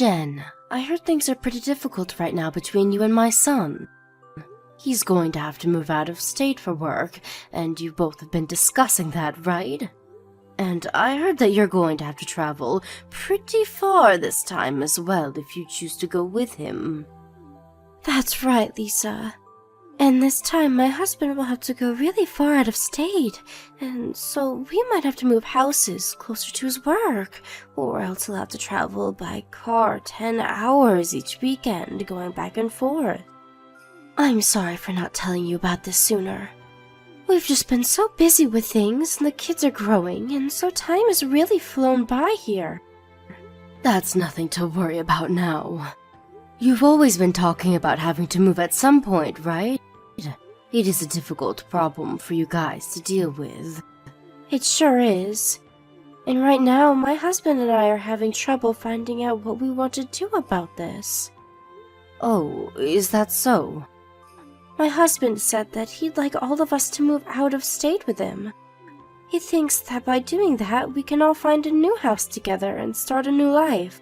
Jen, I heard things are pretty difficult right now between you and my son. He's going to have to move out of state for work, and you both have been discussing that, right? And I heard that you're going to have to travel pretty far this time as well if you choose to go with him. That's right, Lisa. And this time my husband will have to go really far out of state, and so we might have to move houses closer to his work, or else he'll have to travel by car 10 hours each weekend going back and forth. I'm sorry for not telling you about this sooner. We've just been so busy with things, and the kids are growing, and so time has really flown by here. That's nothing to worry about now. You've always been talking about having to move at some point, right? It is a difficult problem for you guys to deal with. It sure is. And right now, my husband and I are having trouble finding out what we want to do about this. Oh, is that so? My husband said that he'd like all of us to move out of state with him. He thinks that by doing that, we can all find a new house together and start a new life.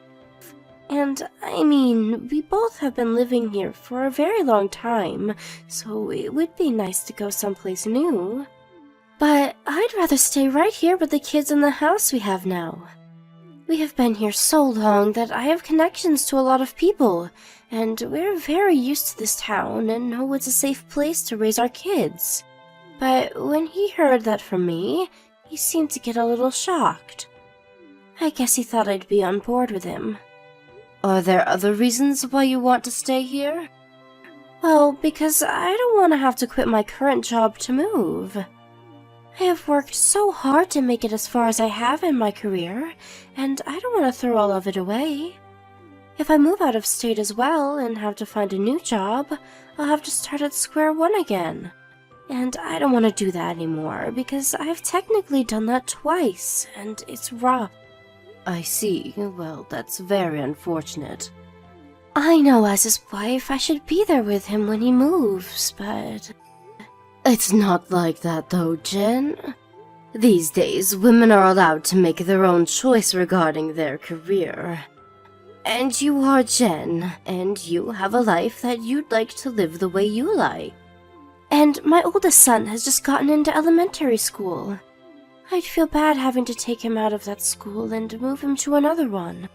And, I mean, we both have been living here for a very long time, so it would be nice to go someplace new. But I'd rather stay right here with the kids in the house we have now. We have been here so long that I have connections to a lot of people, and we're very used to this town and know it's a safe place to raise our kids. But when he heard that from me, he seemed to get a little shocked. I guess he thought I'd be on board with him. Are there other reasons why you want to stay here? Well, because I don't want to have to quit my current job to move. I have worked so hard to make it as far as I have in my career, and I don't want to throw all of it away. If I move out of state as well and have to find a new job, I'll have to start at square one again. And I don't want to do that anymore, because I've technically done that twice, and it's rough. I see. Well, that's very unfortunate. I know as his wife I should be there with him when he moves, but... It's not like that though, Jen. These days, women are allowed to make their own choice regarding their career. And you are Jen, and you have a life that you'd like to live the way you like. And my oldest son has just gotten into elementary school. I'd feel bad having to take him out of that school and move him to another one.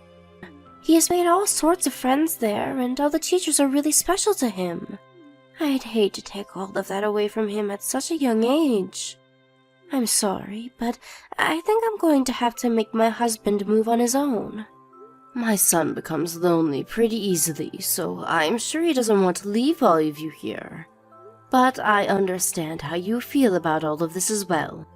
He has made all sorts of friends there, and all the teachers are really special to him. I'd hate to take all of that away from him at such a young age. I'm sorry, but I think I'm going to have to make my husband move on his own. My son becomes lonely pretty easily, so I'm sure he doesn't want to leave all of you here. But I understand how you feel about all of this as well.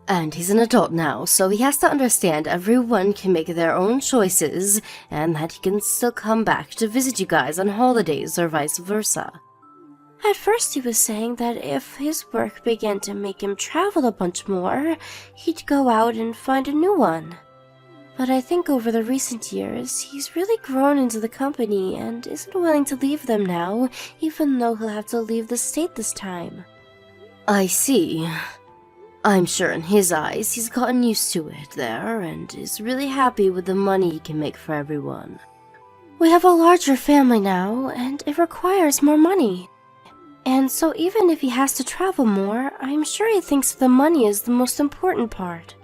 And he's an adult now, so he has to understand everyone can make their own choices, and that he can still come back to visit you guys on holidays or vice versa. At first he was saying that if his work began to make him travel a bunch more, he'd go out and find a new one. But I think over the recent years, he's really grown into the company and isn't willing to leave them now, even though he'll have to leave the state this time. I see. I'm sure in his eyes he's gotten used to it there and is really happy with the money he can make for everyone. We have a larger family now, and it requires more money. And so even if he has to travel more, I'm sure he thinks the money is the most important part.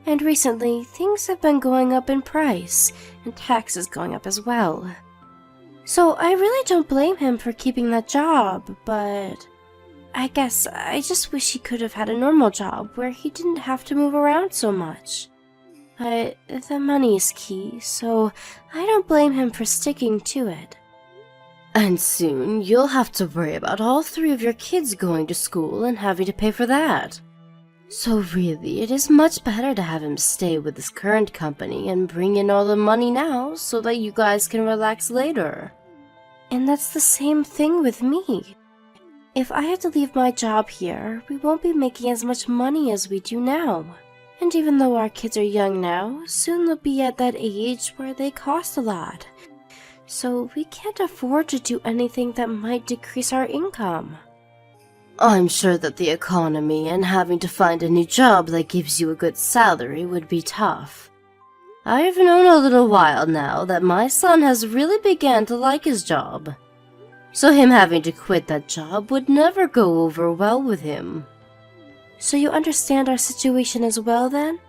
And recently, things have been going up in price, and taxes going up as well. So I really don't blame him for keeping that job, but... I guess I just wish he could have had a normal job where he didn't have to move around so much. But the money is key, so I don't blame him for sticking to it. And soon you'll have to worry about all 3 of your kids going to school and having to pay for that. So really, it is much better to have him stay with his current company and bring in all the money now so that you guys can relax later. And that's the same thing with me. If I have to leave my job here, we won't be making as much money as we do now. And even though our kids are young now, soon they'll be at that age where they cost a lot. So we can't afford to do anything that might decrease our income. I'm sure that the economy and having to find a new job that gives you a good salary would be tough. I've known a little while now that my son has really began to like his job. So him having to quit that job would never go over well with him. So you understand our situation as well, then?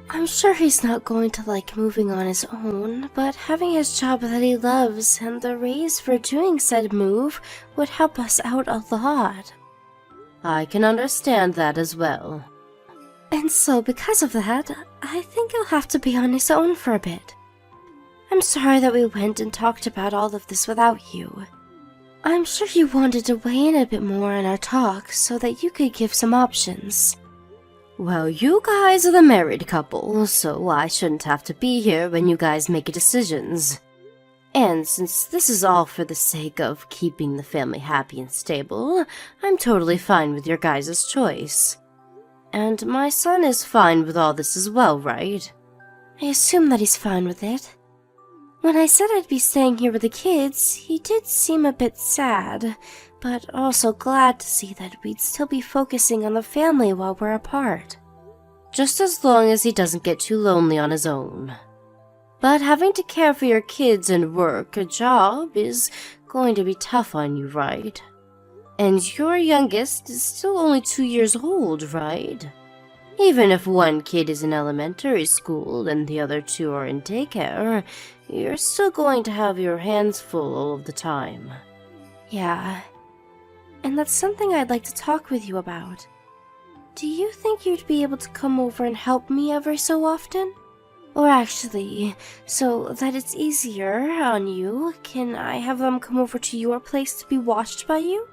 I'm sure he's not going to like moving on his own, but having his job that he loves and the raise for doing said move would help us out a lot. I can understand that as well. And so because of that, I think he'll have to be on his own for a bit. I'm sorry that we went and talked about all of this without you. I'm sure you wanted to weigh in a bit more in our talk so that you could give some options. Well, you guys are the married couple, so I shouldn't have to be here when you guys make decisions. And since this is all for the sake of keeping the family happy and stable, I'm totally fine with your guys' choice. And my son is fine with all this as well, right? I assume that he's fine with it. When I said I'd be staying here with the kids, he did seem a bit sad, but also glad to see that we'd still be focusing on the family while we're apart. Just as long as he doesn't get too lonely on his own. But having to care for your kids and work a job is going to be tough on you, right? And your youngest is still only 2 years old, right? Even if one kid is in elementary school and the other two are in daycare, you're still going to have your hands full all of the time. Yeah, and that's something I'd like to talk with you about. Do you think you'd be able to come over and help me every so often? Or actually, so that it's easier on you, can I have them come over to your place to be watched by you?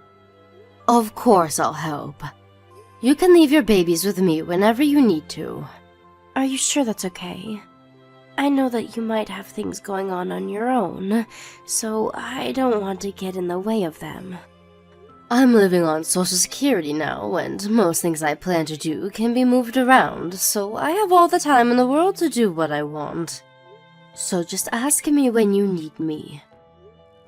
Of course I'll help. You can leave your babies with me whenever you need to. Are you sure that's okay? I know that you might have things going on your own, so I don't want to get in the way of them. I'm living on Social Security now, and most things I plan to do can be moved around, so I have all the time in the world to do what I want. So just ask me when you need me.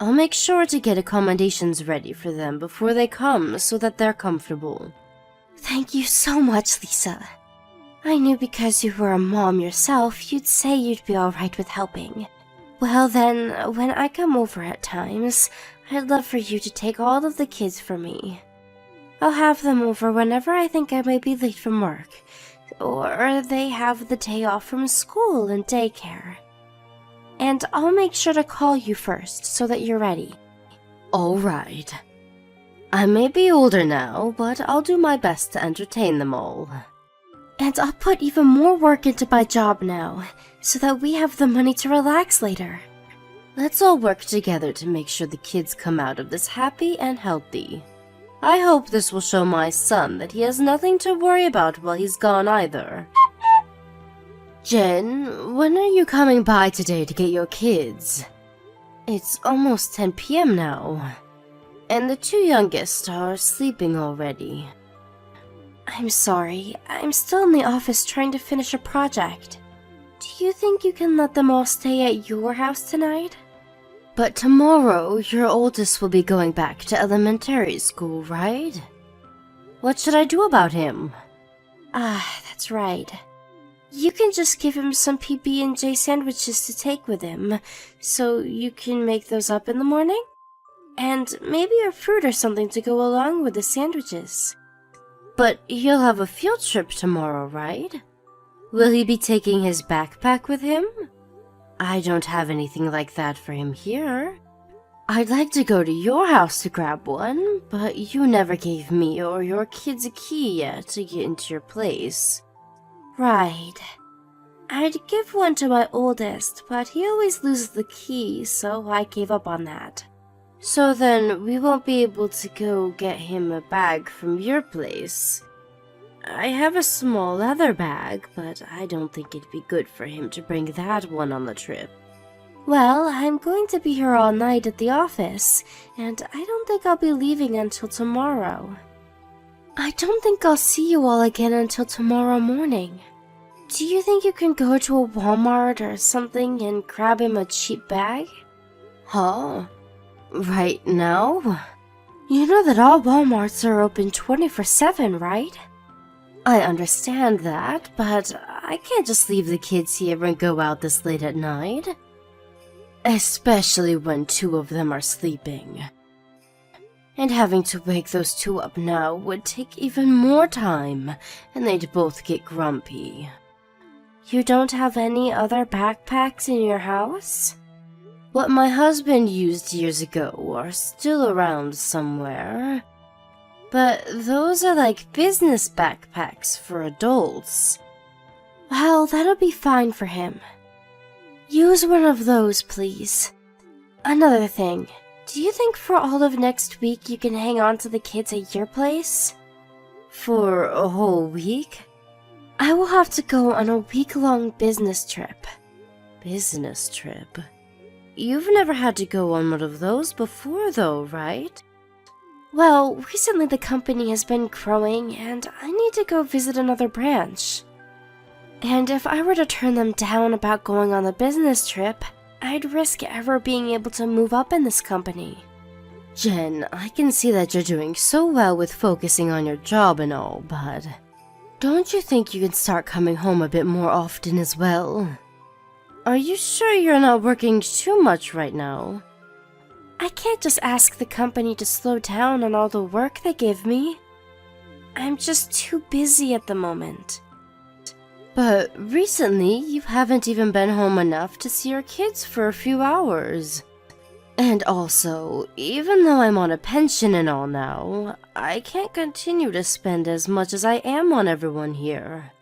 I'll make sure to get accommodations ready for them before they come so that they're comfortable. Thank you so much, Lisa. I knew because you were a mom yourself, you'd say you'd be alright with helping. Well then, when I come over at times, I'd love for you to take all of the kids for me. I'll have them over whenever I think I might be late from work, or they have the day off from school and daycare. And I'll make sure to call you first so that you're ready. Alright. I may be older now, but I'll do my best to entertain them all. And I'll put even more work into my job now, so that we have the money to relax later. Let's all work together to make sure the kids come out of this happy and healthy. I hope this will show my son that he has nothing to worry about while he's gone either. Jen, when are you coming by today to get your kids? It's almost 10 p.m. now, and the two youngest are sleeping already. I'm sorry, I'm still in the office trying to finish a project. Do you think you can let them all stay at your house tonight? But tomorrow, your oldest will be going back to elementary school, right? What should I do about him? Ah, that's right. You can just give him some PB&J sandwiches to take with him, so you can make those up in the morning? And maybe a fruit or something to go along with the sandwiches. But he'll have a field trip tomorrow, right? Will he be taking his backpack with him? I don't have anything like that for him here. I'd like to go to your house to grab one, but you never gave me or your kids a key yet to get into your place. Right. I'd give one to my oldest, but he always loses the key, so I gave up on that. So then we won't be able to go get him a bag from your place. I have a small leather bag, but I don't think it'd be good for him to bring that one on the trip. Well, I'm going to be here all night at the office, and I don't think I'll be leaving until tomorrow. I don't think I'll see you all again until tomorrow morning. Do you think you can go to a Walmart or something and grab him a cheap bag? Huh? Right now? You know that all Walmarts are open 24/7, right? I understand that, but I can't just leave the kids here and go out this late at night. Especially when two of them are sleeping. And having to wake those two up now would take even more time, and they'd both get grumpy. You don't have any other backpacks in your house? What my husband used years ago are still around somewhere. But those are like business backpacks for adults. Well, that'll be fine for him. Use one of those, please. Another thing, do you think for all of next week you can hang on to the kids at your place? For a whole week? I will have to go on a week-long business trip. Business trip? You've never had to go on one of those before though, right? Well, recently the company has been growing and I need to go visit another branch. And if I were to turn them down about going on the business trip, I'd risk ever being able to move up in this company. Jen, I can see that you're doing so well with focusing on your job and all, but don't you think you can start coming home a bit more often as well? Are you sure you're not working too much right now? I can't just ask the company to slow down on all the work they give me. I'm just too busy at the moment. But recently, you haven't even been home enough to see your kids for a few hours. And also, even though I'm on a pension and all now, I can't continue to spend as much as I am on everyone here.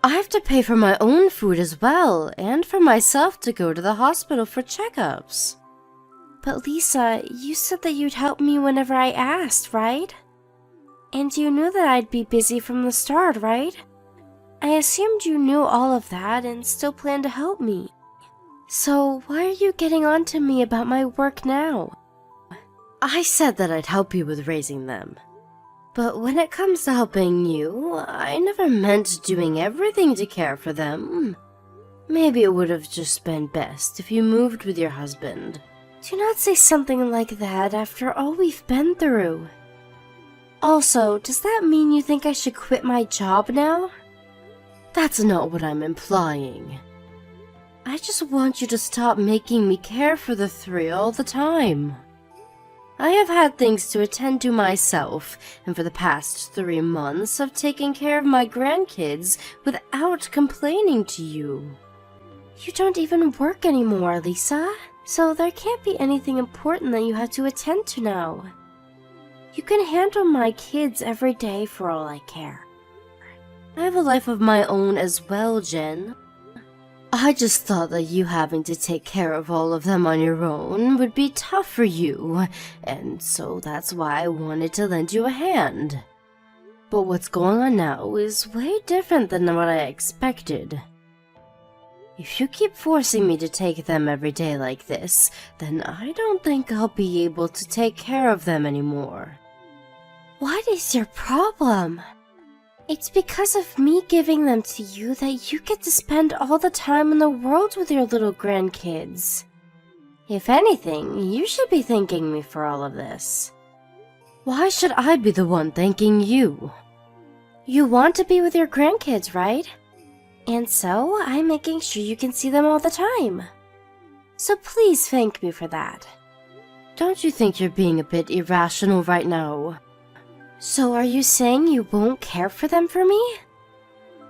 I have to pay for my own food as well, and for myself to go to the hospital for checkups. But Lisa, you said that you'd help me whenever I asked, right? And you knew that I'd be busy from the start, right? I assumed you knew all of that and still planned to help me. So why are you getting on to me about my work now? I said that I'd help you with raising them. But when it comes to helping you, I never meant doing everything to care for them. Maybe it would have just been best if you moved with your husband. Do not say something like that after all we've been through. Also, does that mean you think I should quit my job now? That's not what I'm implying. I just want you to stop making me care for the three all the time. I have had things to attend to myself, and for the past 3 months I've taken care of my grandkids without complaining to you. You don't even work anymore, Lisa, so there can't be anything important that you have to attend to now. You can handle my kids every day for all I care. I have a life of my own as well, Jen. I just thought that you having to take care of all of them on your own would be tough for you, and so that's why I wanted to lend you a hand. But what's going on now is way different than what I expected. If you keep forcing me to take them every day like this, then I don't think I'll be able to take care of them anymore. What is your problem? It's because of me giving them to you that you get to spend all the time in the world with your little grandkids. If anything, you should be thanking me for all of this. Why should I be the one thanking you? You want to be with your grandkids, right? And so, I'm making sure you can see them all the time. So please thank me for that. Don't you think you're being a bit irrational right now? So are you saying you won't care for them for me?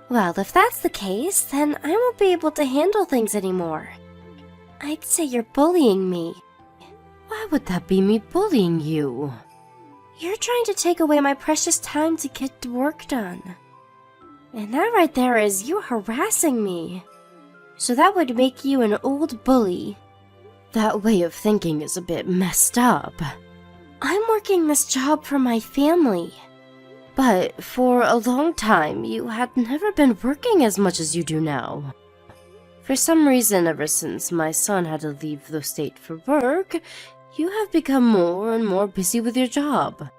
Well, if that's the case, then I won't be able to handle things anymore. I'd say you're bullying me. Why would that be me bullying you? You're trying to take away my precious time to get the work done. And that right there is you harassing me. So that would make you an old bully. That way of thinking is a bit messed up. I'm working this job for my family. But for a long time, you had never been working as much as you do now. For some reason, ever since my son had to leave the state for work, you have become more and more busy with your job.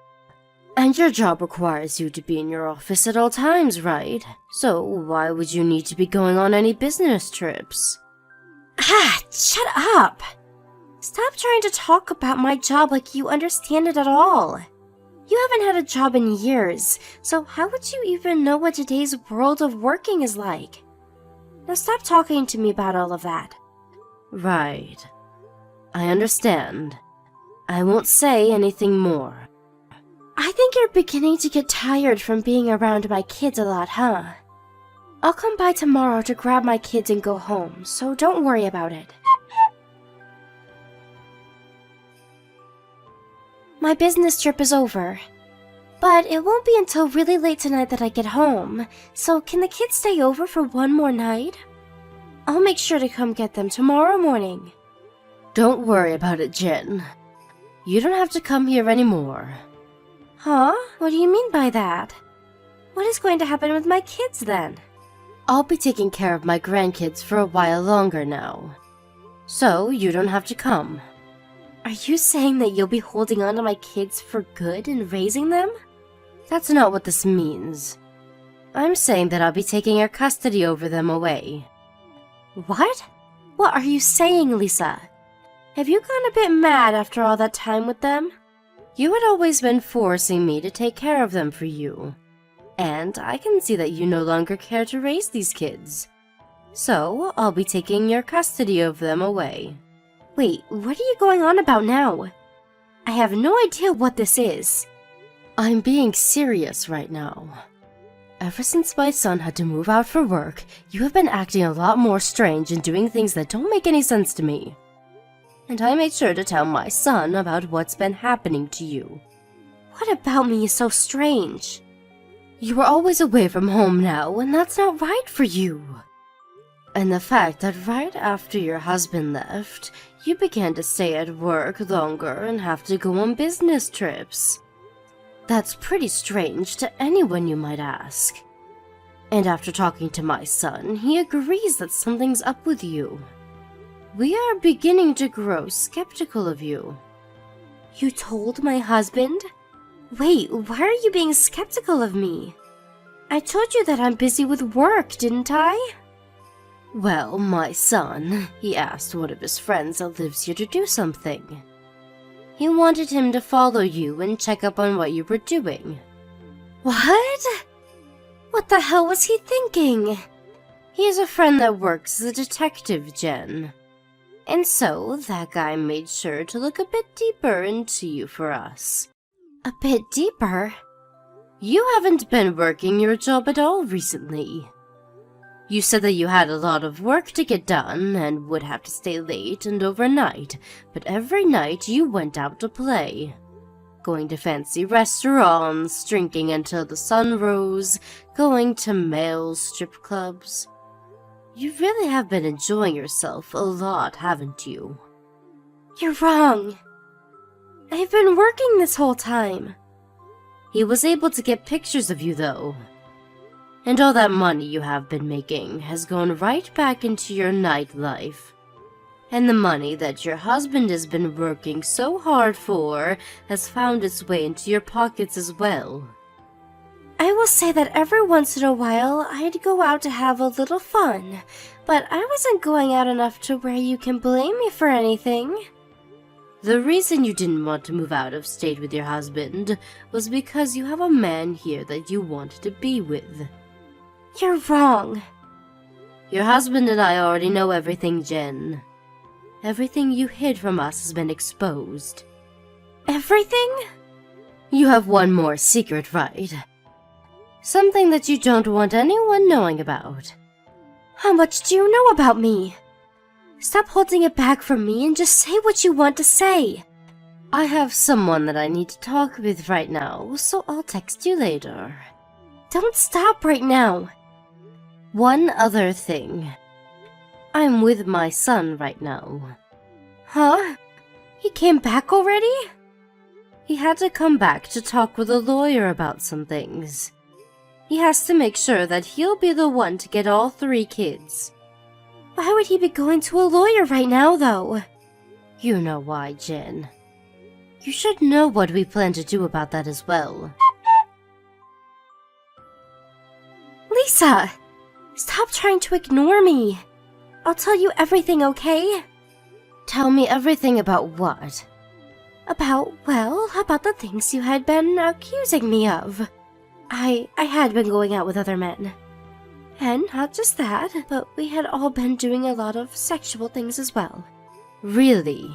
And your job requires you to be in your office at all times, right? So why would you need to be going on any business trips? Ah, shut up! Stop trying to talk about my job like you understand it at all. You haven't had a job in years, so how would you even know what today's world of working is like? Now stop talking to me about all of that. Right. I understand. I won't say anything more. I think you're beginning to get tired from being around my kids a lot, huh? I'll come by tomorrow to grab my kids and go home, so don't worry about it. My business trip is over, but it won't be until really late tonight that I get home, so can the kids stay over for one more night? I'll make sure to come get them tomorrow morning. Don't worry about it, Jen. You don't have to come here anymore. Huh? What do you mean by that? What is going to happen with my kids then? I'll be taking care of my grandkids for a while longer now. So you don't have to come. Are you saying that you'll be holding on to my kids for good and raising them? That's not what this means. I'm saying that I'll be taking your custody over them away. What? What are you saying, Lisa? Have you gone a bit mad after all that time with them? You had always been forcing me to take care of them for you. And I can see that you no longer care to raise these kids. So I'll be taking your custody of them away. Wait, what are you going on about now? I have no idea what this is. I'm being serious right now. Ever since my son had to move out for work, you have been acting a lot more strange and doing things that don't make any sense to me. And I made sure to tell my son about what's been happening to you. What about me is so strange? You are always away from home now, and that's not right for you. And the fact that right after your husband left, you began to stay at work longer and have to go on business trips. That's pretty strange to anyone, you might ask. And after talking to my son, he agrees that something's up with you. We are beginning to grow skeptical of you. You told my husband? Wait, why are you being skeptical of me? I told you that I'm busy with work, didn't I? Well, my son, he asked one of his friends that lives here to do something. He wanted him to follow you and check up on what you were doing. What? What the hell was he thinking? He has a friend that works as a detective, Jen. And so, that guy made sure to look a bit deeper into you for us. A bit deeper? You haven't been working your job at all recently. You said that you had a lot of work to get done and would have to stay late and overnight, but every night you went out to play. Going to fancy restaurants, drinking until the sun rose, going to male strip clubs. You really have been enjoying yourself a lot, haven't you? You're wrong. I've been working this whole time. He was able to get pictures of you, though. And all that money you have been making has gone right back into your nightlife. And the money that your husband has been working so hard for has found its way into your pockets as well. I will say that every once in a while I'd go out to have a little fun, but I wasn't going out enough to where you can blame me for anything. The reason you didn't want to move out of state with your husband was because you have a man here that you wanted to be with. You're wrong. Your husband and I already know everything, Jen. Everything you hid from us has been exposed. Everything? You have one more secret, right? Something that you don't want anyone knowing about. How much do you know about me? Stop holding it back from me and just say what you want to say. I have someone that I need to talk with right now, so I'll text you later. Don't stop right now. One other thing. I'm with my son right now. Huh? He came back already? He had to come back to talk with a lawyer about some things. He has to make sure that he'll be the one to get all 3 kids. Why would he be going to a lawyer right now, though? You know why, Jen. You should know what we plan to do about that as well. Lisa! Stop trying to ignore me. I'll tell you everything, okay? Tell me everything about what? About the things you had been accusing me of. I had been going out with other men. And not just that, but we had all been doing a lot of sexual things as well. Really?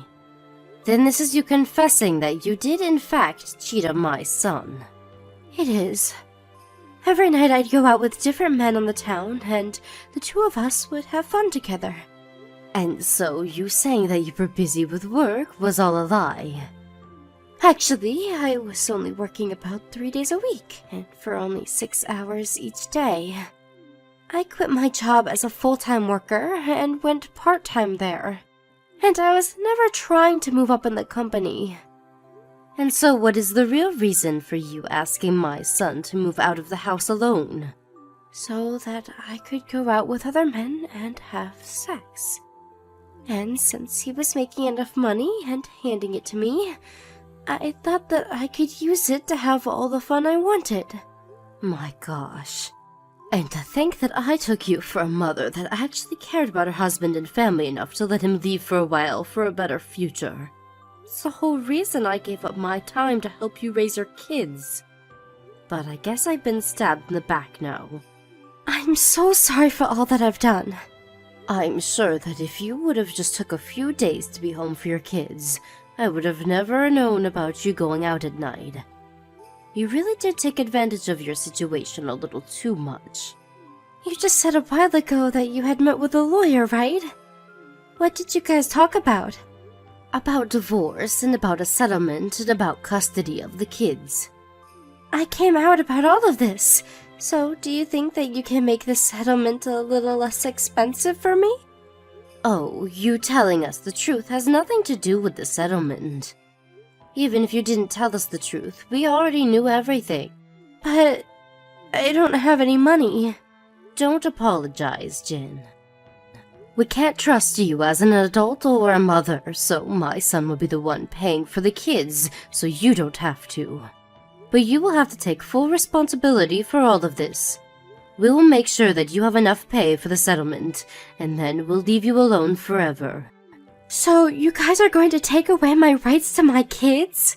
Then this is you confessing that you did in fact cheat on my son. It is. Every night I'd go out with different men on the town, and the two of us would have fun together. And so you saying that you were busy with work was all a lie? Actually, I was only working about 3 days a week, and for only 6 hours each day. I quit my job as a full-time worker and went part-time there. And I was never trying to move up in the company. And so what is the real reason for you asking my son to move out of the house alone? So that I could go out with other men and have sex. And since he was making enough money and handing it to me, I thought that I could use it to have all the fun I wanted. My gosh. And to think that I took you for a mother that actually cared about her husband and family enough to let him leave for a while for a better future. It's the whole reason I gave up my time to help you raise your kids. But I guess I've been stabbed in the back now. I'm so sorry for all that I've done. I'm sure that if you would have just took a few days to be home for your kids, I would have never known about you going out at night. You really did take advantage of your situation a little too much. You just said a while ago that you had met with a lawyer, right? What did you guys talk about? About divorce, and about a settlement, and about custody of the kids. I came out about all of this, so do you think that you can make the settlement a little less expensive for me? Oh, you telling us the truth has nothing to do with the settlement. Even if you didn't tell us the truth, we already knew everything. But I don't have any money. Don't apologize, Jen. We can't trust you as an adult or a mother, so my son will be the one paying for the kids, so you don't have to. But you will have to take full responsibility for all of this. We will make sure that you have enough pay for the settlement, and then we'll leave you alone forever. So you guys are going to take away my rights to my kids?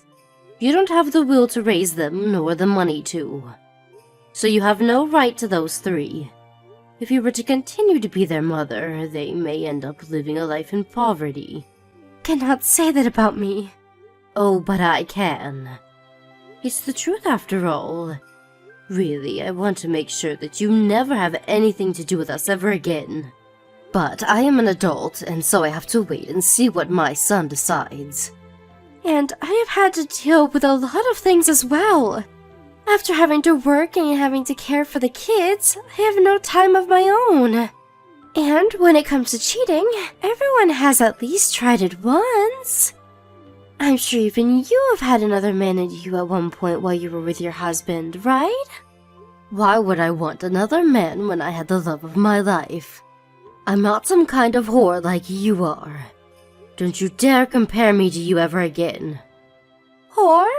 You don't have the will to raise them, nor the money to. So you have no right to those 3. If you were to continue to be their mother, they may end up living a life in poverty. Cannot say that about me. Oh, but I can. It's the truth after all. Really, I want to make sure that you never have anything to do with us ever again. But I am an adult, and so I have to wait and see what my son decides. And I have had to deal with a lot of things as well. After having to work and having to care for the kids, I have no time of my own. And when it comes to cheating, everyone has at least tried it once. I'm sure even you have had another man at you at one point while you were with your husband, right? Why would I want another man when I had the love of my life? I'm not some kind of whore like you are. Don't you dare compare me to you ever again. Whore?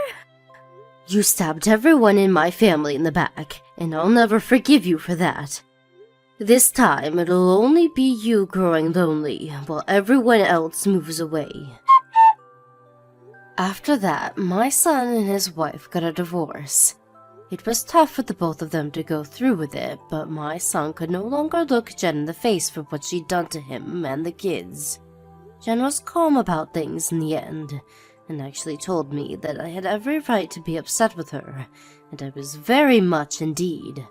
You stabbed everyone in my family in the back, and I'll never forgive you for that. This time, it'll only be you growing lonely, while everyone else moves away. After that, my son and his wife got a divorce. It was tough for the both of them to go through with it, but my son could no longer look Jen in the face for what she'd done to him and the kids. Jen was calm about things in the end, and actually told me that I had every right to be upset with her, and I was very much indeed.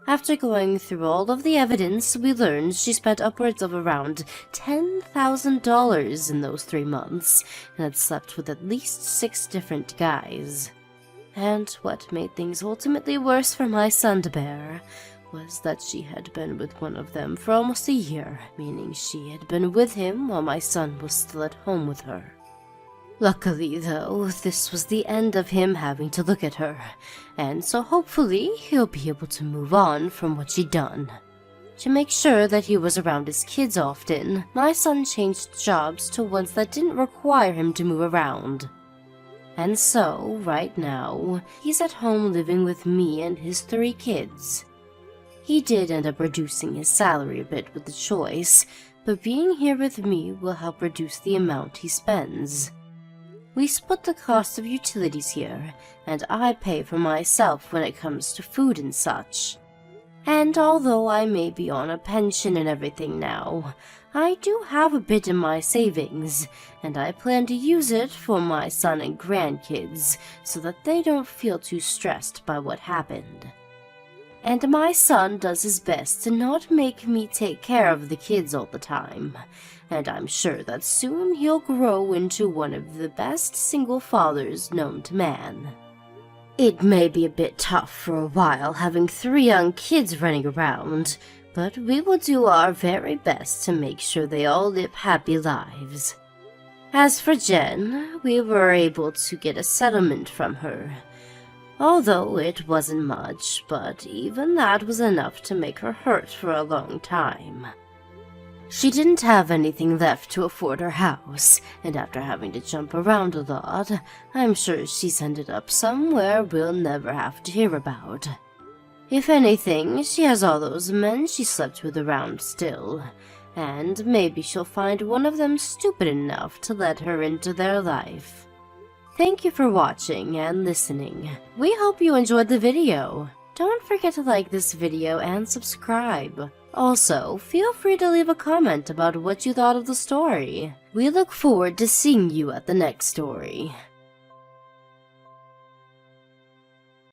After going through all of the evidence, we learned she spent upwards of around $10,000 in those 3 months, and had slept with at least 6 different guys. And what made things ultimately worse for my son to bear was that she had been with one of them for almost a year, meaning she had been with him while my son was still at home with her. Luckily, though, this was the end of him having to look at her, and so hopefully he'll be able to move on from what she'd done. To make sure that he was around his kids often, my son changed jobs to ones that didn't require him to move around. And so, right now, he's at home living with me and his 3 kids. He did end up reducing his salary a bit with the choice, but being here with me will help reduce the amount he spends. We split the cost of utilities here, and I pay for myself when it comes to food and such. And although I may be on a pension and everything now, I do have a bit in my savings, and I plan to use it for my son and grandkids so that they don't feel too stressed by what happened. And my son does his best to not make me take care of the kids all the time, and I'm sure that soon he'll grow into one of the best single fathers known to man. It may be a bit tough for a while having 3 young kids running around, but we will do our very best to make sure they all live happy lives. As for Jen, we were able to get a settlement from her. Although it wasn't much, but even that was enough to make her hurt for a long time. She didn't have anything left to afford her house, and after having to jump around a lot, I'm sure she's ended up somewhere we'll never have to hear about. If anything, she has all those men she slept with around still, and maybe she'll find one of them stupid enough to let her into their life. Thank you for watching and listening. We hope you enjoyed the video. Don't forget to like this video and subscribe. Also, feel free to leave a comment about what you thought of the story. We look forward to seeing you at the next story.